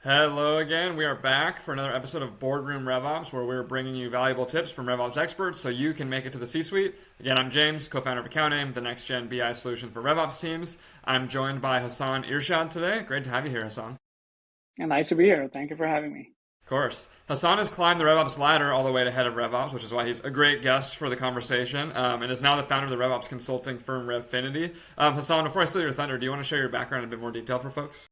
Hello again. We are back for another episode of Boardroom RevOps, where we're bringing you valuable tips from RevOps experts so you can make it to the C-suite. Again, I'm James, co-founder of Accounting, the next-gen BI solution for RevOps teams. I'm joined by Hassan Irshad today. Great to have you here, Hassan. And nice to be here. Thank you for having me. Of course. Hassan has climbed the RevOps ladder all the way to head of RevOps, which is why he's a great guest for the conversation, and is now the founder of the RevOps consulting firm RevInfinity. Hassan, before I steal your thunder, do you want to share your background in a bit more detail for folks?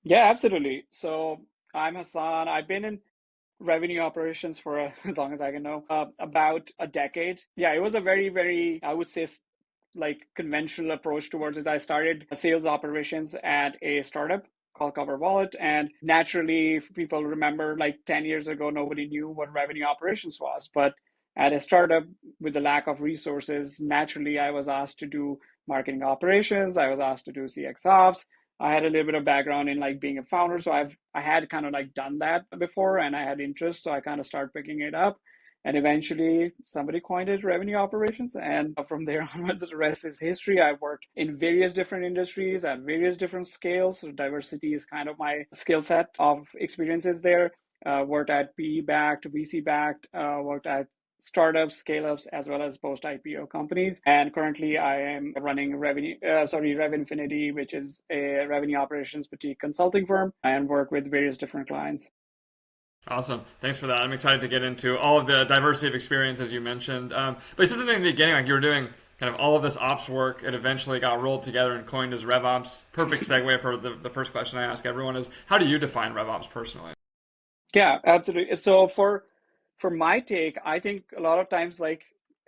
Yeah, absolutely. So I'm Hassan. I've been in revenue operations for as long as I can know, about a decade. Yeah, it was a very, I would say, like conventional approach towards it. I started sales operations at a startup called Cover Wallet, and naturally, if people remember, like 10 years ago, nobody knew what revenue operations was. But at a startup with the lack of resources, naturally, I was asked to do marketing operations. I was asked to do CX ops. I had a little bit of background in like being a founder, so I had kind of like done that before, and I had interest, so I kind of started picking it up. And eventually, somebody coined it revenue operations. And from there onwards, the rest is history. I've worked in various different industries at various different scales. So diversity is kind of my skill set of experiences there. Worked at PE backed, VC backed, worked at startups, scale ups, as well as post IPO companies. And currently, I am running RevInfinity, which is a revenue operations boutique consulting firm, and work with various different clients. Awesome. Thanks for that. I'm excited to get into all of the diversity of experience as you mentioned. But this isn't in the beginning, like you were doing kind of all of this ops work. It eventually got rolled together and coined as RevOps. Perfect segue for the first question I ask everyone is, how do you define RevOps personally? Yeah, absolutely. So for my take, I think a lot of times like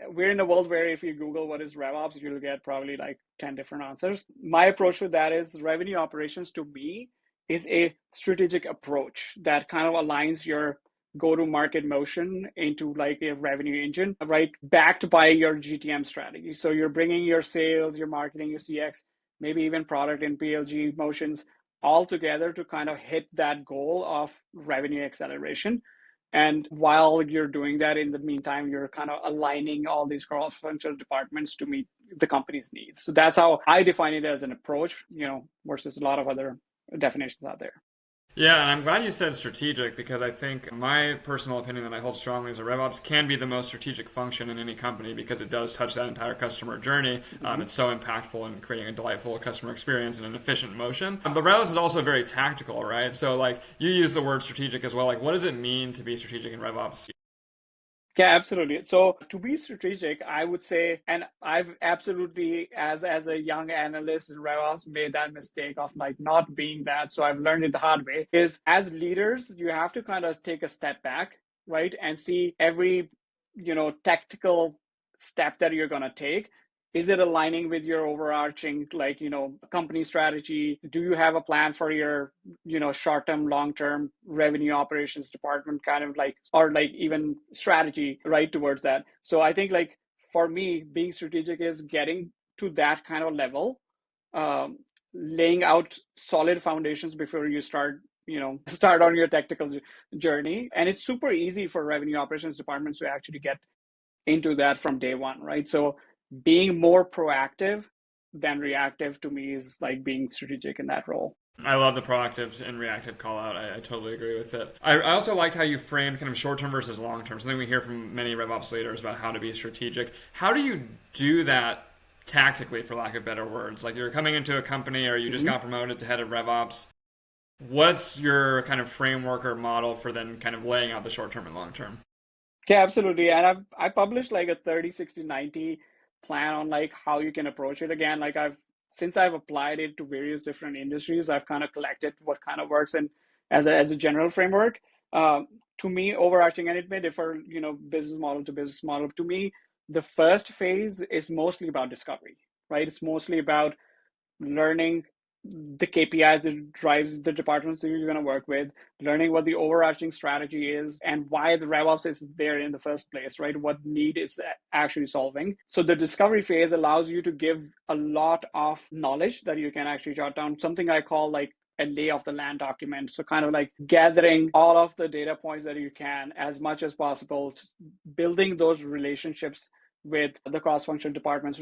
we're in a world where if you Google what is RevOps, you'll get probably like 10 different answers. My approach to that is revenue operations to me is a strategic approach that kind of aligns your go-to-market motion into like a revenue engine, right? Backed by your GTM strategy. So you're bringing your sales, your marketing, your CX, maybe even product and PLG motions all together to kind of hit that goal of revenue acceleration. And while you're doing that, in the meantime, you're kind of aligning all these cross-functional departments to meet the company's needs. So that's how I define it as an approach, versus a lot of other definitions out there. Yeah, and I'm glad you said strategic because I think my personal opinion that I hold strongly is that RevOps can be the most strategic function in any company because it does touch that entire customer journey. Mm-hmm. It's so impactful in creating a delightful customer experience in an efficient motion. But RevOps is also very tactical, right? So, like, you use the word strategic as well. Like, what does it mean to be strategic in RevOps? Yeah, absolutely. So to be strategic, I would say, and I've absolutely, as a young analyst in RevOps, made that mistake of like not being that. So I've learned it the hard way. Is as leaders, you have to kind of take a step back, right, and see every, tactical step that you're gonna take. Is it aligning with your overarching, like, company strategy? Do you have a plan for your short-term, long-term revenue operations department kind of like, or like even strategy right towards that? So I think like for me, being strategic is getting to that kind of level, um, laying out solid foundations before you start start on your tactical journey. And it's super easy for revenue operations departments to actually get into that from day one, right? So being more proactive than reactive to me is like being strategic in that role. I love the proactive and reactive call out. I totally agree with it. I also liked how you framed kind of short term versus long term. Something we hear from many RevOps leaders about how to be strategic. How do you do that tactically, for lack of better words? Like you're coming into a company or you just Mm-hmm. got promoted to head of RevOps. What's your kind of framework or model for then kind of laying out the short term and long term? Yeah, absolutely. And I published like a 30, 60, 90 plan on like how you can approach it. Again, like since I've applied it to various different industries, I've kind of collected what kind of works and as a general framework. To me, overarching, and it may differ, business model to business model. To me, the first phase is mostly about discovery, right? It's mostly about learning the KPIs that drives the departments that you're going to work with, learning what the overarching strategy is and why the RevOps is there in the first place, right? What need it's actually solving. So the discovery phase allows you to give a lot of knowledge that you can actually jot down, something I call like a lay of the land document. So kind of like gathering all of the data points that you can as much as possible, building those relationships with the cross-functional departments.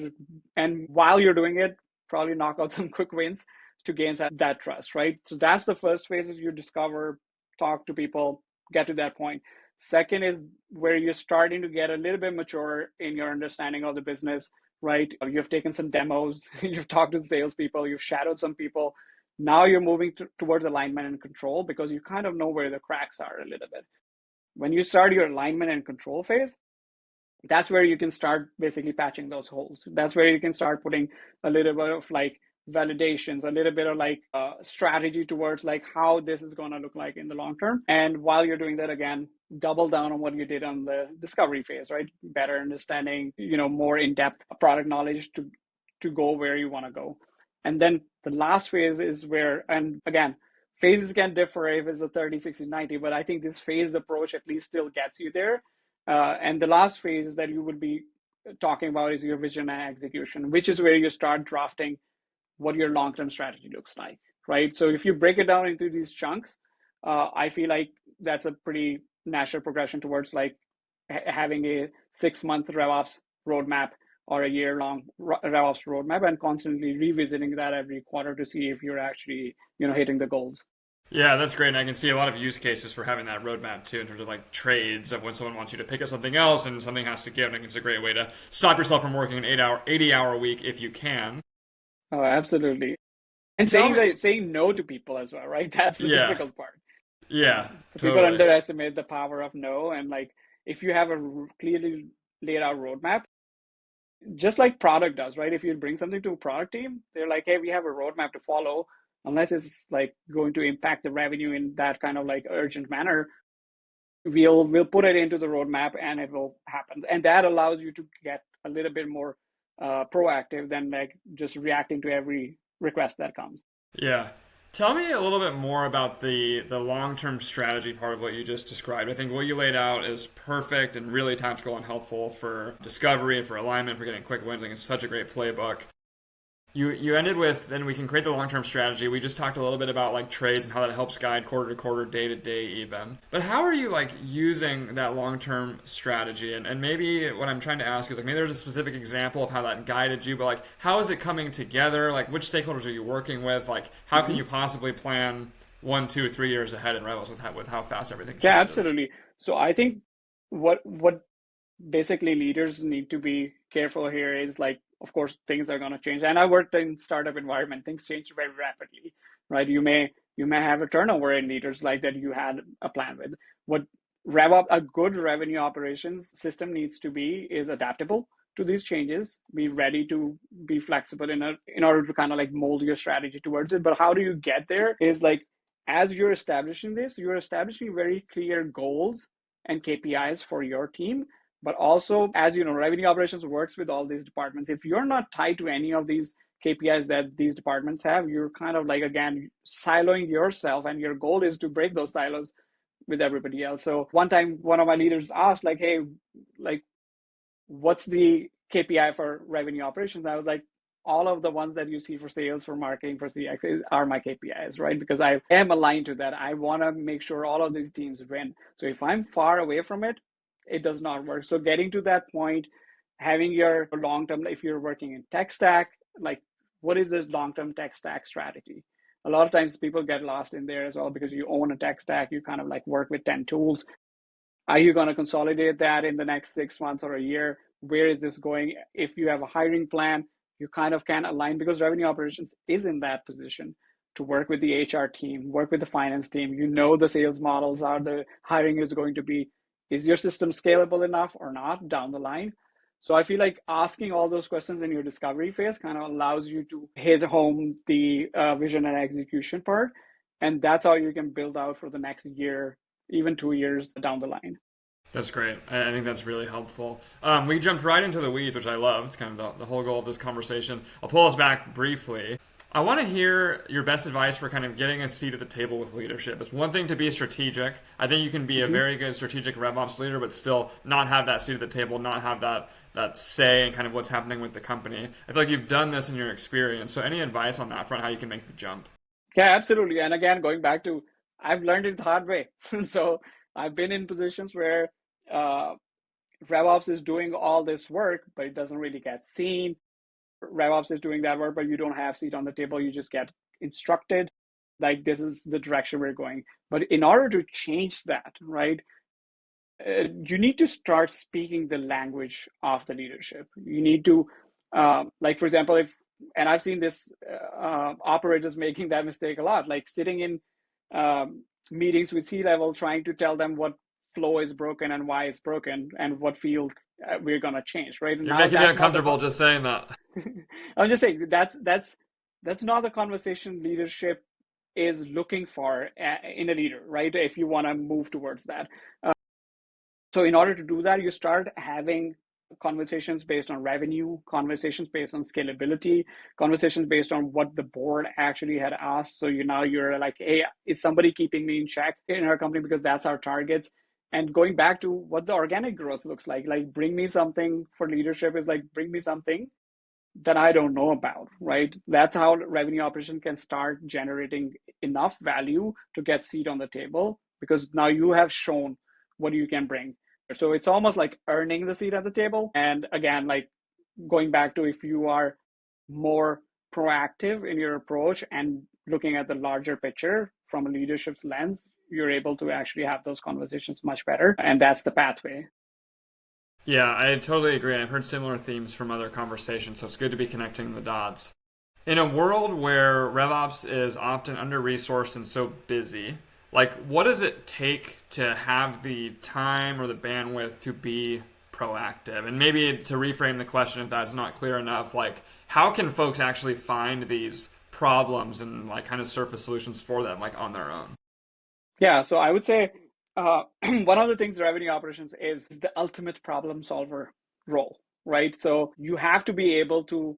And while you're doing it, probably knock out some quick wins to gain that trust, right? So that's the first phase, is you discover, talk to people, get to that point. Second is where you're starting to get a little bit mature in your understanding of the business, right? You've taken some demos, you've talked to salespeople, you've shadowed some people. Now you're moving towards alignment and control, because you kind of know where the cracks are a little bit. When you start your alignment and control phase, that's where you can start basically patching those holes. That's where you can start putting a little bit of like validations, a little bit of like strategy towards like how this is going to look like in the long term. And while you're doing that, again, double down on what you did on the discovery phase, right? Better understanding, more in-depth product knowledge to go where you want to go. And then the last phase is where, and again, phases can differ if it's a 30, 60, 90, but I think this phase approach at least still gets you there. And the last phase that you would be talking about is your vision and execution, which is where you start drafting what your long-term strategy looks like, right? So if you break it down into these chunks, I feel like that's a pretty natural progression towards like having a 6-month RevOps roadmap or a year-long RevOps roadmap, and constantly revisiting that every quarter to see if you're actually, hitting the goals. Yeah, that's great. And I can see a lot of use cases for having that roadmap too, in terms of like trades of when someone wants you to pick up something else and something has to give. I think it's a great way to stop yourself from working an 80-hour week if you can. Oh, absolutely. And saying no to people as well, right? That's the difficult part. Yeah. So totally. People underestimate the power of no. And like, if you have a clearly laid out roadmap, just like product does, right? If you bring something to a product team, they're like, hey, we have a roadmap to follow. Unless it's like going to impact the revenue in that kind of like urgent manner, we'll put it into the roadmap and it will happen. And that allows you to get a little bit more proactive than like just reacting to every request that comes. Yeah. Tell me a little bit more about the long-term strategy part of what you just described. I think what you laid out is perfect and really tactical and helpful for discovery and for alignment, for getting quick wins. I think it's such a great playbook. You ended with, then we can create the long-term strategy. We just talked a little bit about like trades and how that helps guide quarter to quarter, day to day even. But how are you like using that long-term strategy? And maybe what I'm trying to ask is like, maybe there's a specific example of how that guided you, but like, how is it coming together? Like, which stakeholders are you working with? Like, how can you possibly plan 1, 2, 3 years ahead in RevOps with how fast everything changes? Yeah, absolutely. So I think what basically leaders need to be careful here is like, of course, things are going to change. And I worked in startup environment. Things change very rapidly, right? You may have a turnover in leaders like that you had a plan with. What RevOps, a good revenue operations system needs to be is adaptable to these changes, be ready to be flexible in order to kind of like mold your strategy towards it. But how do you get there is like, as you're establishing this, you're establishing very clear goals and KPIs for your team. But also, as you know, revenue operations works with all these departments. If you're not tied to any of these KPIs that these departments have, you're kind of like, again, siloing yourself, and your goal is to break those silos with everybody else. So one time, one of my leaders asked like, hey, like, what's the KPI for revenue operations? I was like, all of the ones that you see for sales, for marketing, for CX are my KPIs, right? Because I am aligned to that. I want to make sure all of these teams win. So if I'm far away from it, it does not work. So getting to that point, having your long-term, if you're working in tech stack, like what is the long-term tech stack strategy? A lot of times people get lost in there as well because you own a tech stack, you kind of like work with 10 tools. Are you going to consolidate that in the next 6 months or a year? Where is this going? If you have a hiring plan, you kind of can align, because revenue operations is in that position to work with the HR team, work with the finance team. You know the sales models, how the hiring is going to be. Is your system scalable enough or not down the line? So I feel like asking all those questions in your discovery phase kind of allows you to hit home the vision and execution part. And that's how you can build out for the next year, even 2 years down the line. That's great. I think that's really helpful. We jumped right into the weeds, which I loved, kind of the whole goal of this conversation. I'll pull us back briefly. I want to hear your best advice for kind of getting a seat at the table with leadership. It's one thing to be strategic. I think you can be a very good strategic RevOps leader, but still not have that seat at the table, not have that say in kind of what's happening with the company. I feel like you've done this in your experience. So any advice on that front, how you can make the jump? Yeah, absolutely. And again, going back to, I've learned it the hard way. So I've been in positions where RevOps is doing all this work, but it doesn't really get seen. RevOps is doing that work, but you don't have seat on the table. You just get instructed, like this is the direction we're going. But in order to change that, right, you need to start speaking the language of the leadership. You need to, like, for example, if, and I've seen this operators making that mistake a lot, like sitting in meetings with C-level, trying to tell them what flow is broken and why it's broken and what field we're going to change, right? You're Now making me that's not uncomfortable just saying that. I'm just saying that's not the conversation leadership is looking for in a leader, right? If you want to move towards that. So in order to do that, you start having conversations based on revenue, conversations based on scalability, conversations based on what the board actually had asked. So you're like, hey, is somebody keeping me in check in our company because that's our targets? And going back to what the organic growth looks like bring me something for leadership is like, bring me something that I don't know about, right? That's how revenue operation can start generating enough value to get seat on the table, because now you have shown what you can bring. So it's almost like earning the seat at the table. And again, like going back to, if you are more proactive in your approach and looking at the larger picture from a leadership's lens, you're able to actually have those conversations much better. And that's the pathway. Yeah, I totally agree. I've heard similar themes from other conversations, so it's good to be connecting the dots. In a world where RevOps is often under-resourced and so busy, like what does it take to have the time or the bandwidth to be proactive? And maybe to reframe the question if that's not clear enough, like how can folks actually find these problems and like kind of surface solutions for them like on their own? Yeah, so I would say one of the things revenue operations is the ultimate problem solver role, right? So you have to be able to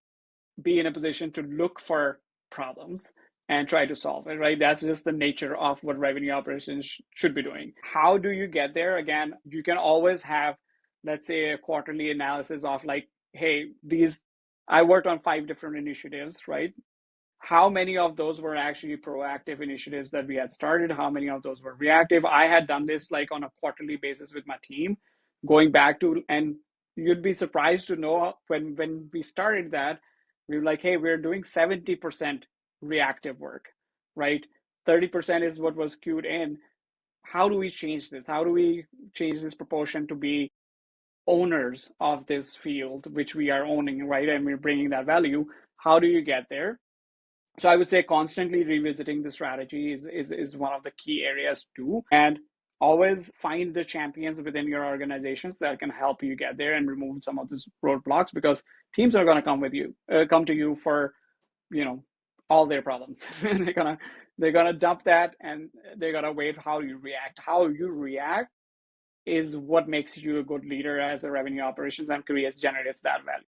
be in a position to look for problems and try to solve it, right? That's just the nature of what revenue operations should be doing. How do you get there? Again, you can always have, let's say, a quarterly analysis of like, hey, I worked on 5 different initiatives, right? How many of those were actually proactive initiatives that we had started? How many of those were reactive? I had done this like on a quarterly basis with my team, going back to, and you'd be surprised to know when we started that, we were like, hey, we're doing 70% reactive work, right? 30% is what was queued in. How do we change this? How do we change this proportion to be owners of this field, which we are owning, right? And we're bringing that value. How do you get there? So I would say constantly revisiting the strategy is one of the key areas too. And always find the champions within your organizations that can help you get there and remove some of those roadblocks, because teams are going to come to you for, all their problems. they're gonna dump that, and they're gonna wait how you react. How you react is what makes you a good leader as a revenue operations and generates that value.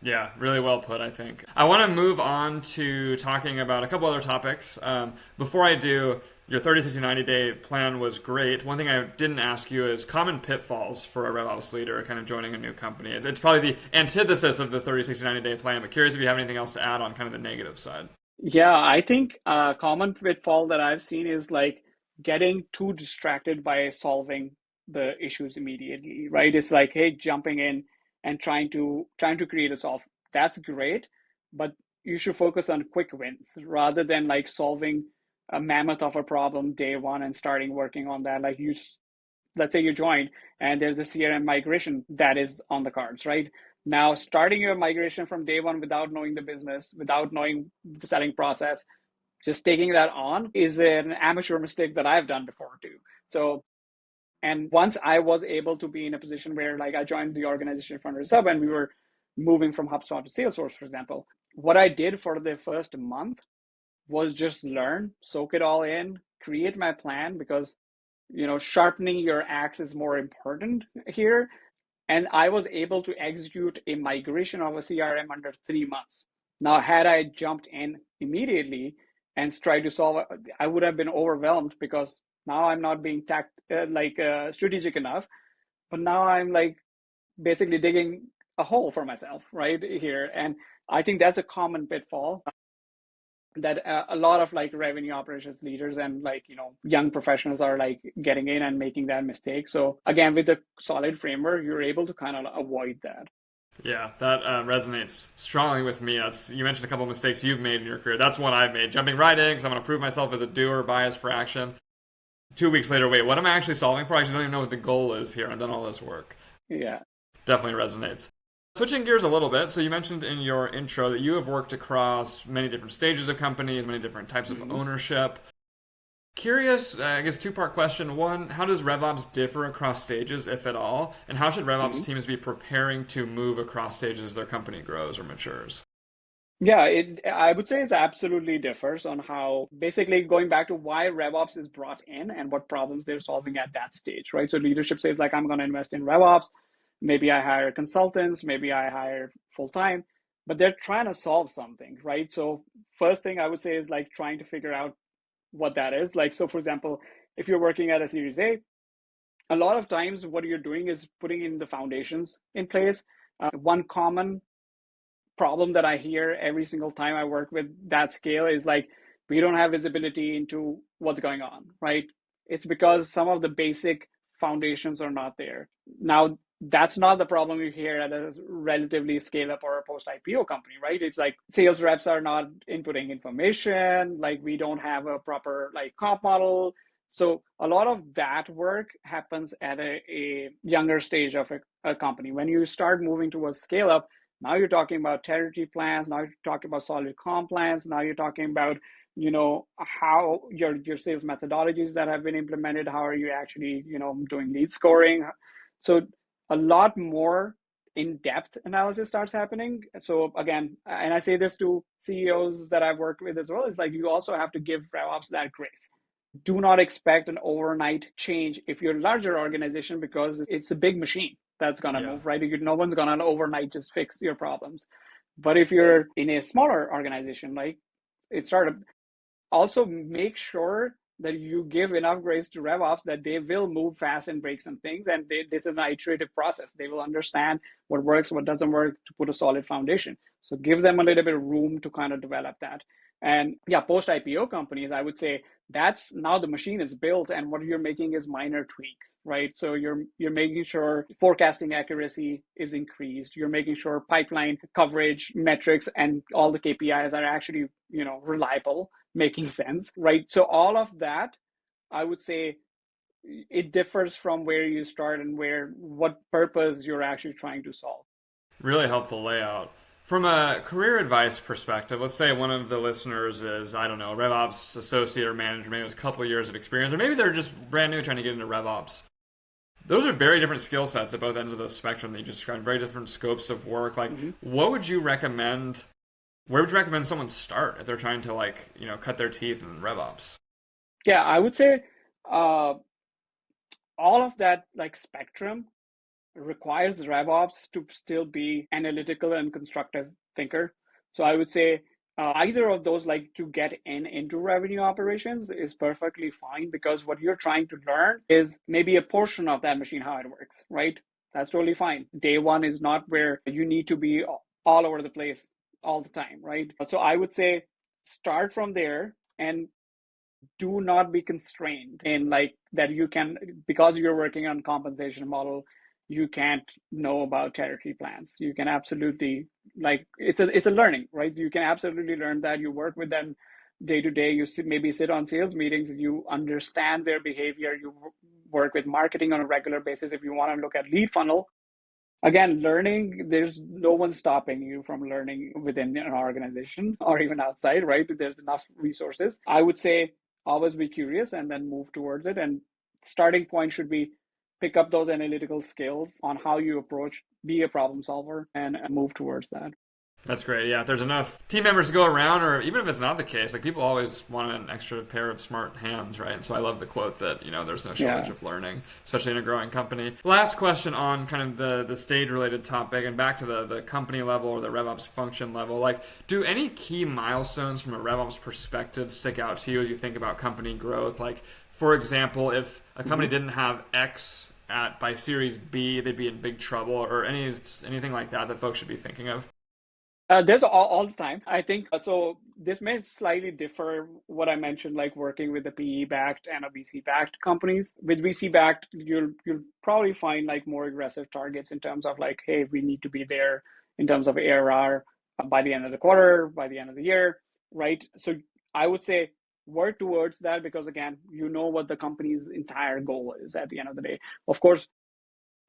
Yeah, really well put, I think. I want to move on to talking about a couple other topics. Before I do, your 30, 60, 90-day plan was great. One thing I didn't ask you is common pitfalls for a RevOps leader kind of joining a new company. It's probably the antithesis of the 30, 60, 90-day plan, but curious if you have anything else to add on kind of the negative side. Yeah, I think a common pitfall that I've seen is like getting too distracted by solving the issues immediately, right? It's like, hey, jumping in and trying to create a solve. That's great, but you should focus on quick wins rather than like solving a mammoth of a problem day one and starting working on that. Like let's say you join and there's a CRM migration that is on the cards, right? Now, starting your migration from day one without knowing the business, without knowing the selling process, just taking that on is an amateur mistake that I've done before too. So, and once I was able to be in a position where like I joined the organization from sub and we were moving from HubSpot to Salesforce, for example, what I did for the first month was just learn, soak it all in, create my plan, because sharpening your axe is more important here. And I was able to execute a migration of a CRM under 3 months. Now, had I jumped in immediately and tried to solve it, I would have been overwhelmed, because now I'm not being strategic enough. But now I'm like basically digging a hole for myself right here. And I think that's a common pitfall that a lot of like revenue operations leaders and like young professionals are like getting in and making that mistake. So again, with a solid framework, you're able to kind of avoid that. Yeah, that resonates strongly with me. You mentioned a couple of mistakes you've made in your career. That's one I've made. Jumping right in because I'm going to prove myself as a doer, bias for action. 2 weeks later, wait, what am I actually solving for? I actually don't even know what the goal is here. I've done all this work. Yeah. Definitely resonates. Switching gears a little bit, so you mentioned in your intro that you have worked across many different stages of companies, many different types of ownership. Curious, I guess two-part question. One, how does RevOps differ across stages, if at all? And how should RevOps teams be preparing to move across stages as their company grows or matures? Yeah, I would say it absolutely differs on how, basically going back to why RevOps is brought in and what problems they're solving at that stage, right? So leadership says like, I'm going to invest in RevOps. Maybe I hire consultants, maybe I hire full time, but they're trying to solve something, right? So first thing I would say is like trying to figure out what that is. Like, so for example, if you're working at a Series a lot of times what you're doing is putting in the foundations in place. One common problem that I hear every single time I work with that scale is like, we don't have visibility into what's going on, right? It's because some of the basic foundations are not there. Now, that's not the problem you hear at a relatively scale up or a post IPO company, right? It's like sales reps are not inputting information, like we don't have a proper like comp model. So a lot of that work happens at a younger stage of a company. When you start moving towards scale up, now you're talking about territory plans. Now you're talking about solid comp plans. Now you're talking about, how your sales methodologies that have been implemented. How are you actually, doing lead scoring? So a lot more in-depth analysis starts happening. So again, and I say this to CEOs that I've worked with as well, is like you also have to give RevOps that grace. Do not expect an overnight change if you're a larger organization because it's a big machine that's going to Yeah. move, right? No one's going to overnight just fix your problems. But if you're in a smaller organization, like it's startup, also make sure that you give enough grace to RevOps that they will move fast and break some things. And this is an iterative process. They will understand what works, what doesn't work to put a solid foundation. So give them a little bit of room to kind of develop that. And yeah, post IPO companies, I would say that's now the machine is built and what you're making is minor tweaks, right? So you're making sure forecasting accuracy is increased. You're making sure pipeline coverage metrics and all the KPIs are actually, reliable, making sense, right? So all of that, I would say it differs from where you start and what purpose you're actually trying to solve. Really helpful layout. From a career advice perspective, let's say one of the listeners is, I don't know, RevOps associate or manager, maybe has a couple of years of experience, or maybe they're just brand new trying to get into RevOps. Those are very different skill sets at both ends of the spectrum that you just described, very different scopes of work. Like, what would you recommend? Where would you recommend someone start if they're trying to cut their teeth in RevOps? Yeah, I would say uh, all of that like spectrum requires RevOps to still be analytical and constructive thinker. So I would say either of those, like to get into revenue operations, is perfectly fine because what you're trying to learn is maybe a portion of that machine, how it works, right? That's totally fine. Day one is not where you need to be all over the place all the time, right? So I would say start from there and do not be constrained in like that you can, because you're working on compensation model, you can't know about territory plans. You can absolutely, like it's a learning, right? You can absolutely learn that. You work with them day to day. You maybe sit on sales meetings, you understand their behavior. You work with marketing on a regular basis. If you want to look at lead funnel, again, learning, there's no one stopping you from learning within an organization or even outside, right? There's enough resources. I would say always be curious and then move towards it. And starting point should be pick up those analytical skills on how you approach, be a problem solver, and move towards that. That's great. Yeah, if there's enough team members to go around, or even if it's not the case, like people always want an extra pair of smart hands, right? And so I love the quote that, there's no shortage Yeah. of learning, especially in a growing company. Last question on kind of the stage related topic and back to the company level or the RevOps function level. Like, do any key milestones from a RevOps perspective stick out to you as you think about company growth? Like, for example, if a company didn't have X by Series B, they'd be in big trouble, or anything like that folks should be thinking of? There's all the time. I think so. This may slightly differ what I mentioned, like working with the PE backed and a VC backed companies. With VC backed, you'll probably find like more aggressive targets in terms of like, hey, we need to be there in terms of ARR by the end of the quarter, by the end of the year, right? So I would say work towards that because again, you know what the company's entire goal is at the end of the day. Of course,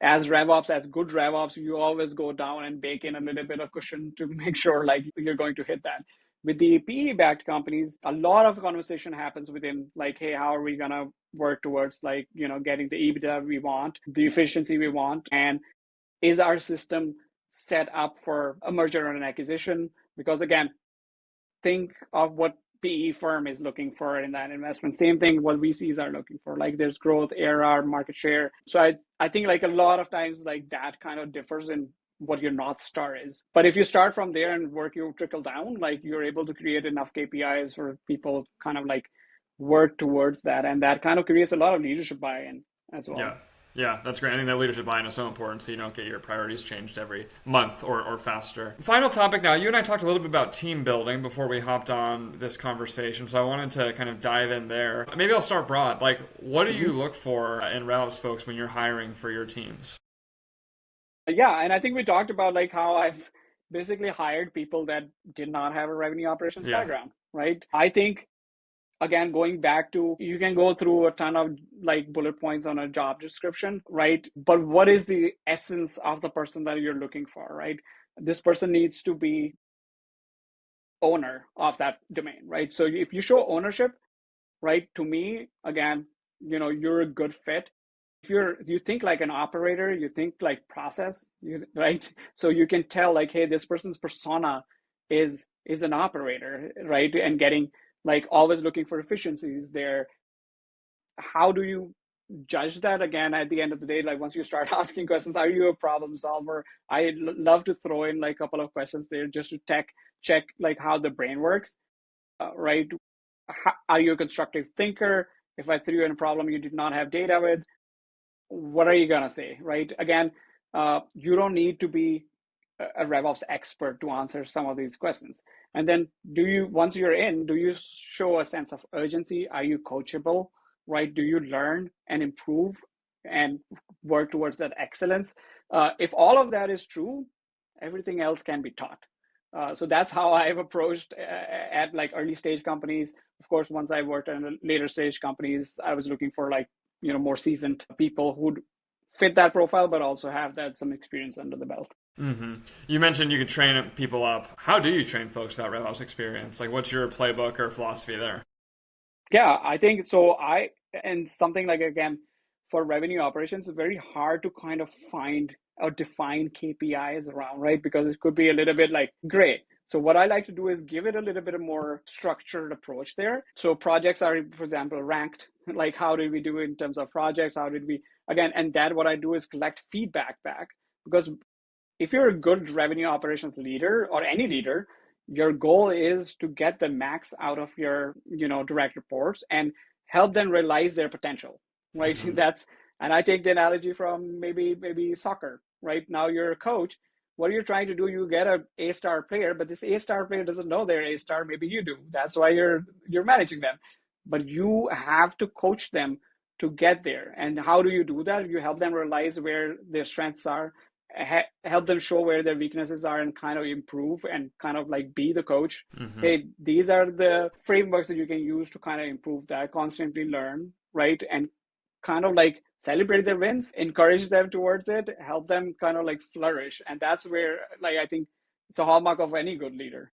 as RevOps, as good RevOps, you always go down and bake in a little bit of cushion to make sure like you're going to hit that. With the PE-backed companies, a lot of conversation happens within like, hey, how are we gonna work towards like, getting the EBITDA we want, the efficiency we want, and is our system set up for a merger or an acquisition? Because again, think of what PE firm is looking for in that investment. Same thing what VCs are looking for. Like there's growth, ARR, market share. So I think like a lot of times like that kind of differs in what your North Star is. But if you start from there and work you trickle down, like you're able to create enough KPIs for people kind of like work towards that. And that kind of creates a lot of leadership buy-in as well. Yeah. Yeah, that's great. I think that leadership buy-in is so important so you don't get your priorities changed every month or faster. Final topic now. You and I talked a little bit about team building before we hopped on this conversation, so I wanted to kind of dive in there. Maybe I'll start broad. Like, what do you look for in RevOps folks when you're hiring for your teams? Yeah, and I think we talked about like how I've basically hired people that did not have a revenue operations Yeah. background, right? I think again, going back to you can go through a ton of like bullet points on a job description, right? But what is the essence of the person that you're looking for, right? This person needs to be owner of that domain, right? So if you show ownership, right, to me, again, you're a good fit. If you think like an operator, you think like process, right? So you can tell like, hey, this person's persona is an operator, right? And getting like always looking for efficiencies there. How do you judge that again at the end of the day? Like once you start asking questions, are you a problem solver? I love to throw in like a couple of questions there just to check like how the brain works, right? Are you a constructive thinker? If I threw in a problem you did not have data with, what are you gonna say, right? Again, you don't need to be a RevOps expert to answer some of these questions. And then once you're in, do you show a sense of urgency? Are you coachable, right? Do you learn and improve and work towards that excellence? If all of that is true, everything else can be taught. So that's how I've approached at like early stage companies. Of course, once I worked in later stage companies, I was looking for like, more seasoned people who'd fit that profile, but also have that some experience under the belt. Mm-hmm. You mentioned you could train people up. How do you train folks without RevOps experience? Like, what's your playbook or philosophy there? Yeah, I think so. And something like, again, for revenue operations, it's very hard to kind of find or define KPIs around, right? Because it could be a little bit like gray. So what I like to do is give it a little bit more structured approach there. So projects are, for example, ranked. Like how did we do in terms of projects? How did we, again, and that what I do is collect feedback back. Because if you're a good revenue operations leader or any leader, your goal is to get the max out of your, direct reports and help them realize their potential, right? Mm-hmm. And I take the analogy from maybe soccer, right? Now you're a coach. What you're trying to do, you get a star player, but this A-star player doesn't know they're A-star. Maybe you do. That's why you're managing them. But you have to coach them to get there. And how do you do that? You help them realize where their strengths are, help them show where their weaknesses are and kind of improve and kind of like be the coach. Mm-hmm. Hey, these are the frameworks that you can use to kind of improve that, constantly learn, right? And kind of like celebrate their wins, encourage them towards it, help them kind of like flourish. And that's where like I think it's a hallmark of any good leader.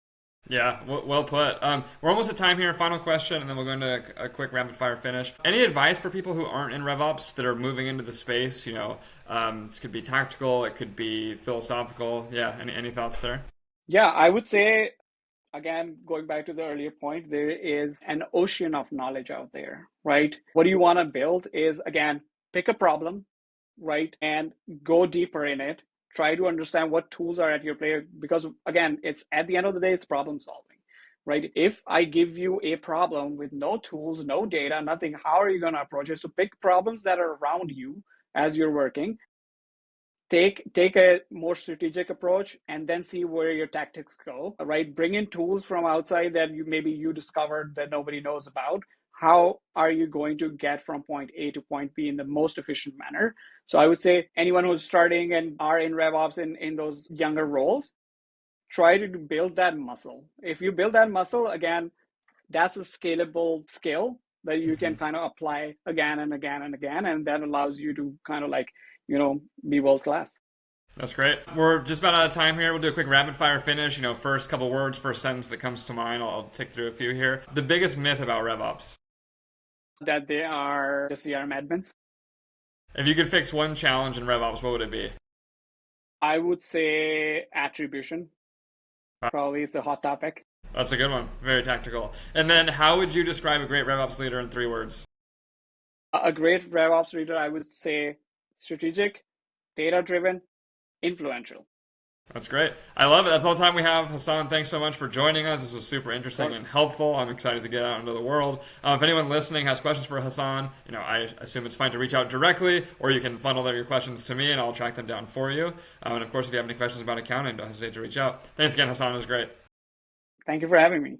Yeah, well put. We're almost at time here. Final question, and then we'll go into a quick rapid fire finish. Any advice for people who aren't in RevOps that are moving into the space? This could be tactical, it could be philosophical. Yeah, any thoughts there? Yeah, I would say, again, going back to the earlier point, there is an ocean of knowledge out there, right? What you want to build is, again, pick a problem, right? And go deeper in it. Try to understand what tools are at your play. Because, again, it's at the end of the day, it's problem solving, right? If I give you a problem with no tools, no data, nothing, how are you going to approach it? So pick problems that are around you as you're working take a more strategic approach and then see where your tactics go, right? Bring in tools from outside that maybe you discovered that nobody knows about. How are you going to get from point A to point B in the most efficient manner? So I would say anyone who's starting and are in RevOps in those younger roles, try to build that muscle. If you build that muscle, again, that's a scalable skill that you can kind of apply again and again and again, and that allows you to kind of like, be world class. That's great. We're just about out of time here. We'll do a quick rapid fire finish. First couple words, first sentence that comes to mind. I'll tick through a few here. The biggest myth about RevOps? That they are the CRM admins. If you could fix one challenge in RevOps, what would it be? I would say attribution. Probably it's a hot topic. That's a good one. Very tactical. And then how would you describe a great RevOps leader in 3 words? A great RevOps leader, I would say strategic, data-driven, influential. That's great. I love it. That's all the time we have. Hassan, thanks so much for joining us. This was super interesting and helpful. I'm excited to get out into the world. If anyone listening has questions for Hassan, I assume it's fine to reach out directly, or you can funnel your questions to me and I'll track them down for you. And of course, if you have any questions about accounting, don't hesitate to reach out. Thanks again, Hassan. It was great. Thank you for having me.